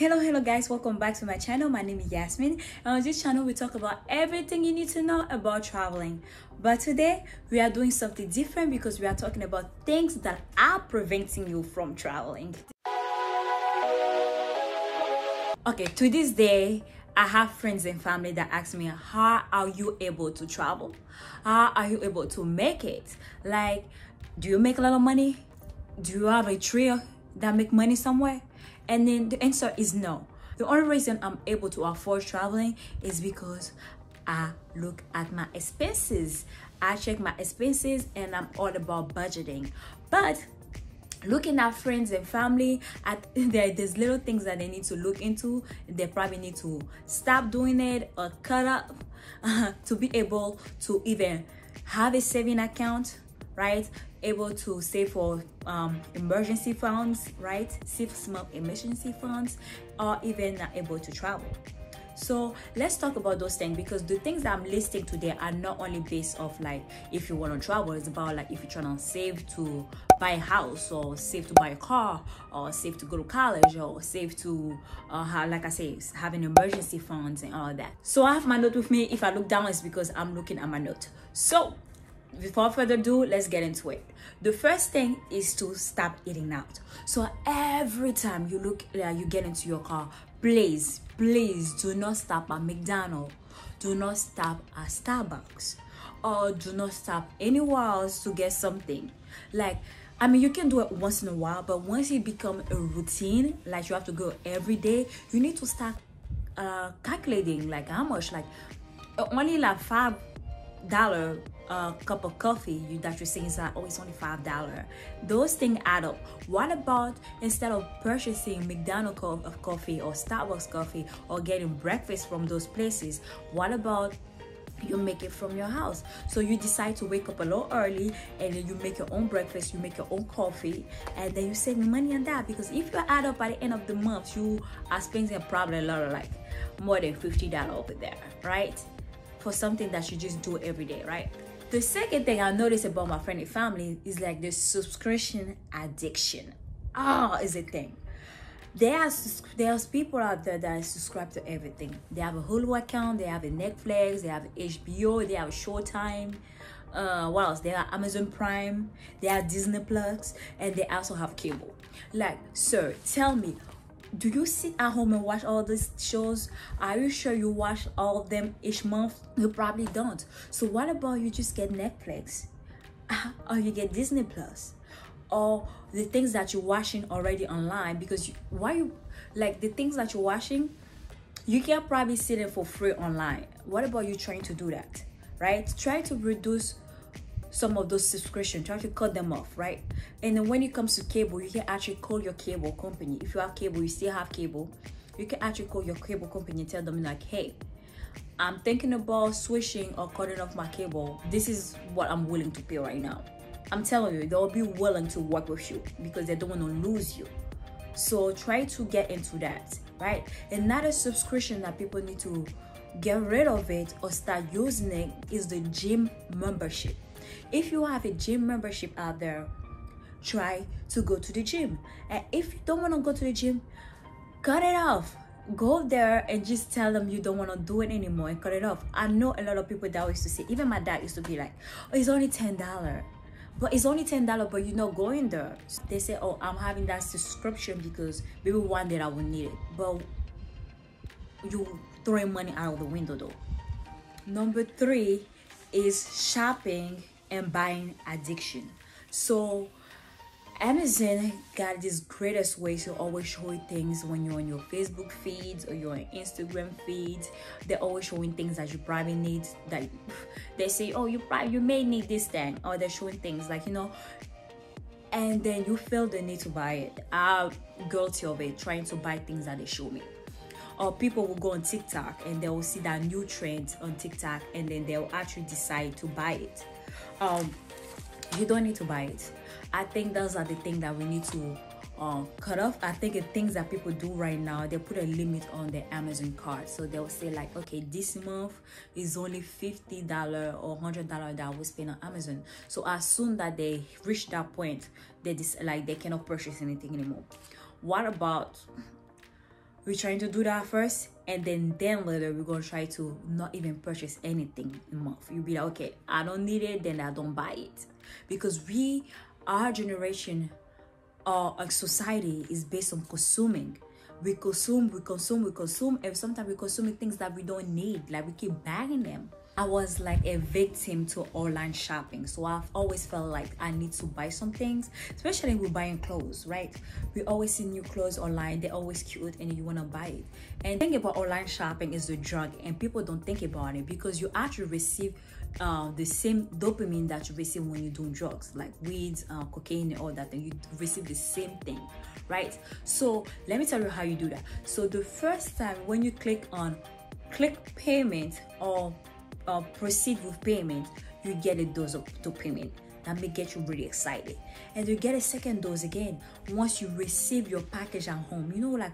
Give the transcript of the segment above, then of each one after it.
Hello guys, welcome back to my channel. My name is Yasmin, and on this channel we talk about everything you need to know about traveling. But today we are doing something different because we are talking about things that are preventing you from traveling. Okay, to this day I have friends and family that ask me, how are you able to travel? How are you able to make it? Like, do you make a lot of money? Do you have a trio that make money somewhere? And then the answer is no. The only reason I'm able to afford traveling is because I look at my expenses. I check my expenses and I'm all about budgeting. But looking at friends and family, there's little things that they need to look into. They probably need to stop doing it or cut up to be able to even have a saving account, right? Able to save for emergency funds, right? Save small emergency funds, or even not able to travel. So let's talk about those things, because the things that I'm listing today are not only based off like if you want to travel. It's about like if you're trying to save to buy a house, or save to buy a car, or save to go to college, or save to like I say, having emergency funds and all that. So I have my note with me. If I look down, it's because I'm looking at my note. So without further ado, let's get into it. The first thing is to stop eating out. So every time you get into your car, please do not stop at McDonald's, do not stop at Starbucks, or do not stop anywhere else to get something. Like, I mean, you can do it once in a while, but once it become a routine, like you have to go every day, you need to start calculating like how much, like only like $5 cup of coffee that you're saying is like, oh, it's only $5. Those things add up. What about instead of purchasing McDonald's coffee or Starbucks coffee or getting breakfast from those places, what about you make it from your house? So you decide to wake up a little early and then you make your own breakfast, you make your own coffee, and then you save money on that. Because if you add up by the end of the month, you are spending probably a lot of like more than $50 over there, right? For something that you just do every day, right? The second thing I noticed about my friend and family is like the subscription addiction. Is a thing. There's people out there that subscribe to everything. They have a Hulu account, they have a Netflix, they have HBO, they have Showtime. What else? They have Amazon Prime, they have Disney Plus, and they also have cable. Like, sir, tell me, do you sit at home and watch all these shows? Are you sure you watch all of them each month? You probably don't. So what about you just get Netflix? Or you get Disney Plus? Or the things that you're watching already online? Because the things that you're watching, you can probably see them for free online. What about you trying to do that, right? Try to reduce some of those subscriptions, try to cut them off, right? And then when it comes to cable, you can actually call your cable company. If you have cable, you still have cable, you can actually call your cable company and tell them like, hey, I'm thinking about switching or cutting off my cable. This is what I'm willing to pay right now. I'm telling you, they'll be willing to work with you because they don't want to lose you. So try to get into that, right? Another subscription that people need to get rid of it or start using it is the gym membership. If you have a gym membership out there, try to go to the gym. And if you don't want to go to the gym, cut it off. Go there and just tell them you don't want to do it anymore and cut it off. I know a lot of people that used to say, even my dad used to be like, oh, it's only $10. But it's only $10, but you're not going there. So they say, oh, I'm having that subscription because maybe one day I will need it. But you throwing money out of the window though. Number 3 is shopping and buying addiction. So Amazon got this greatest way to always show you things when you're on your Facebook feeds or your Instagram feeds. They're always showing things that you probably need, that they say, oh, you may need this thing, or they're showing things like, you know, and then you feel the need to buy it. I'm guilty of it, trying to buy things that they show me. Or people will go on TikTok and they will see that new trend on TikTok and then they'll actually decide to buy it. You don't need to buy it. I think those are the things that we need to cut off. I think the things that people do right now, they put a limit on their Amazon card. So they'll say like, okay, this month is only $50 or $100 that I will spend on Amazon. So as soon that they reach that point, they cannot purchase anything anymore. What about we're trying to do that first, and then later we're gonna try to not even purchase anything a month. You'll be like, okay, I don't need it, then I don't buy it. Because our generation, our society is based on consuming. We consume, and sometimes we're consuming things that we don't need, like we keep buying them. I was like a victim to online shopping, so I've always felt like I need to buy some things, especially with buying clothes, right? We always see new clothes online, they're always cute, and you want to buy it. And the thing about online shopping is the drug, and people don't think about it, because you actually receive the same dopamine that you receive when you're doing drugs, like weeds, cocaine, and all that, and you receive the same thing, right? So let me tell you how you do that. So the first time when you click payment or proceed with payment, you get a dose of dopamine that may get you really excited, and you get a second dose again once you receive your package at home. You know, like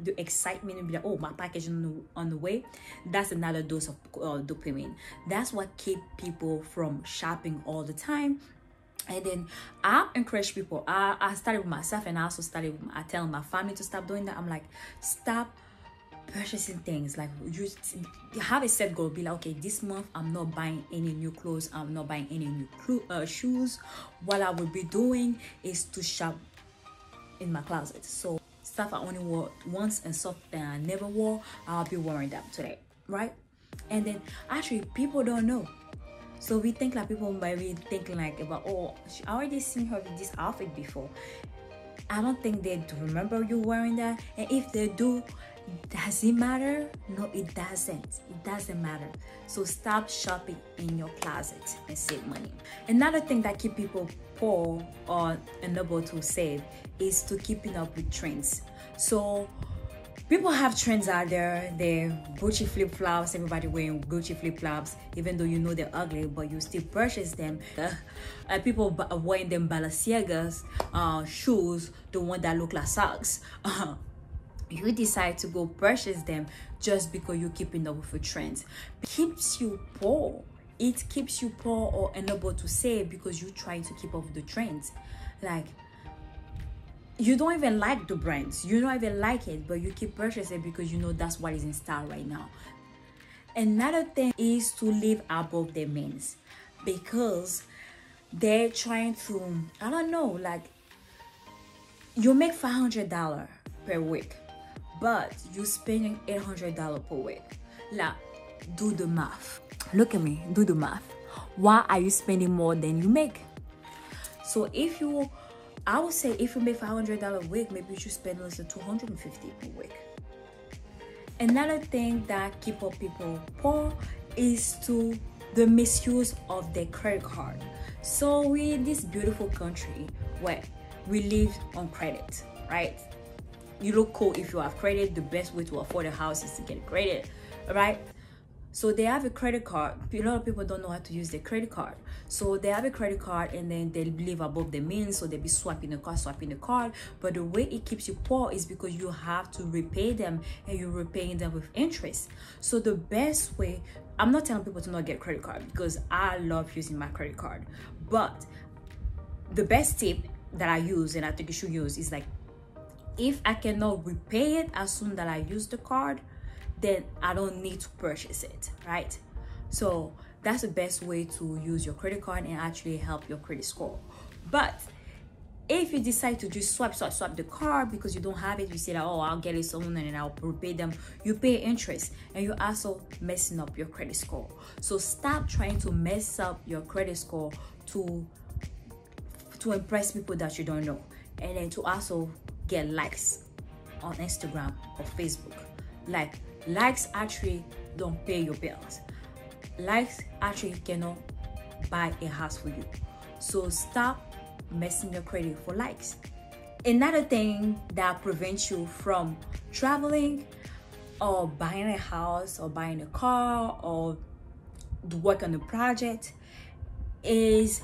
the excitement and be like, oh, my package on the way. That's another dose of dopamine. That's what keeps people from shopping all the time. And then I encourage people. I started with myself, and I also started with telling my family to stop doing that. I'm like, stop purchasing things. Like, you have a set goal. Be like, okay, this month I'm not buying any new clothes, I'm not buying any new shoes. What I will be doing is to shop in my closet. So stuff I only wore once and stuff that I never wore, I'll be wearing them today, right? And then actually people don't know. So we think like people might be thinking like about, oh, I already seen her with this outfit before. I don't think they do remember you wearing that. And if they do, does it matter? No, it doesn't. It doesn't matter. So stop shopping in your closet and save money. Another thing that keep people poor or unable to save is to keeping up with trends. So people have trends out there. They're Gucci flip-flops. Everybody wearing Gucci flip-flops, even though you know they're ugly, but you still purchase them. People wearing them Balenciagas shoes, the one that look like socks. You decide to go purchase them just because you're keeping up with the trends. It keeps you poor. It keeps you poor or unable to save because you're trying to keep up with the trends. Like, you don't even like the brands, you don't even like it, but you keep purchasing because you know that's what is in style right now. Another thing is to live above their means, because they're trying to, I don't know, like, you make $500 per week, but you're spending $800 per week. Like, do the math. Look at me, do the math. Why are you spending more than you make? So I would say if you make $500 a week, maybe you should spend less than $250 per week. Another thing that keep up people poor is to the misuse of their credit card. So we're in this beautiful country where we live on credit, right? You look cool if you have credit. The best way to afford a house is to get credit, right? So they have a credit card. A lot of people don't know how to use their credit card. So they have a credit card and then they live above their means. So they be swiping the card. But the way it keeps you poor is because you have to repay them, and you're repaying them with interest. So the best way, I'm not telling people to not get credit card, because I love using my credit card. But the best tip that I use, and I think you should use, is like, if I cannot repay it as soon as I use the card, then I don't need to purchase it, right? So that's the best way to use your credit card and actually help your credit score. But if you decide to just swipe the card because you don't have it, you say that, oh, I'll get it soon and then I'll repay them, you pay interest, and you're also messing up your credit score. So stop trying to mess up your credit score to impress people that you don't know, and then to also get likes on Instagram or Facebook. Like, likes actually don't pay your bills. Likes actually cannot buy a house for you. So stop messing your credit for likes. Another thing that prevents you from traveling or buying a house or buying a car or work on a project is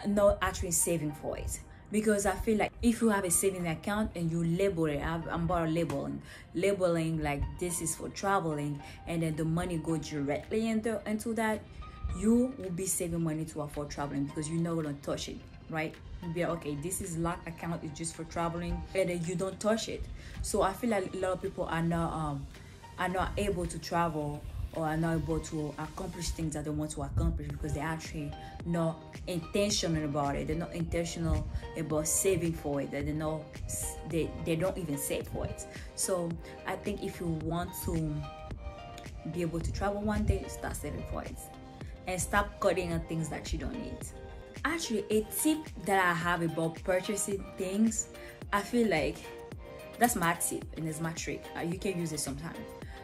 not actually saving for it. Because I feel like if you have a saving account and you label it, I'm about labeling like this is for traveling, and then the money goes directly into that, you will be saving money to afford traveling because you're not going to touch it, right? be like, okay, this is locked account, it's just for traveling, and then you don't touch it. So I feel like a lot of people are not able to travel, or are not able to accomplish things that they want to accomplish because they're actually not intentional about it. They're not intentional about saving for it. They don't even save for it. So I think if you want to be able to travel one day, start saving for it and stop cutting on things that you don't need. Actually, a tip that I have about purchasing things, I feel like that's my tip and it's my trick. You can use it sometime.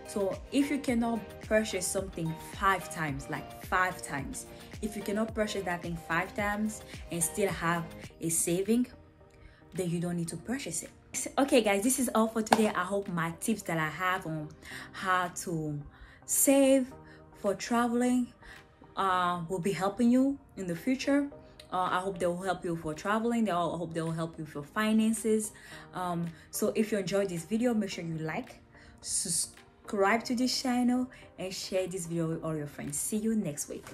So if you cannot purchase something 5 times, like 5 times, if you cannot purchase that thing 5 times and still have a saving, then you don't need to purchase it. Okay guys, this is all for today. I hope my tips that I have on how to save for traveling will be helping you in the future. I hope they will help you for traveling. I hope they will help you for finances. So if you enjoyed this video, make sure you like, subscribe to this channel, and share this video with all your friends. See you next week.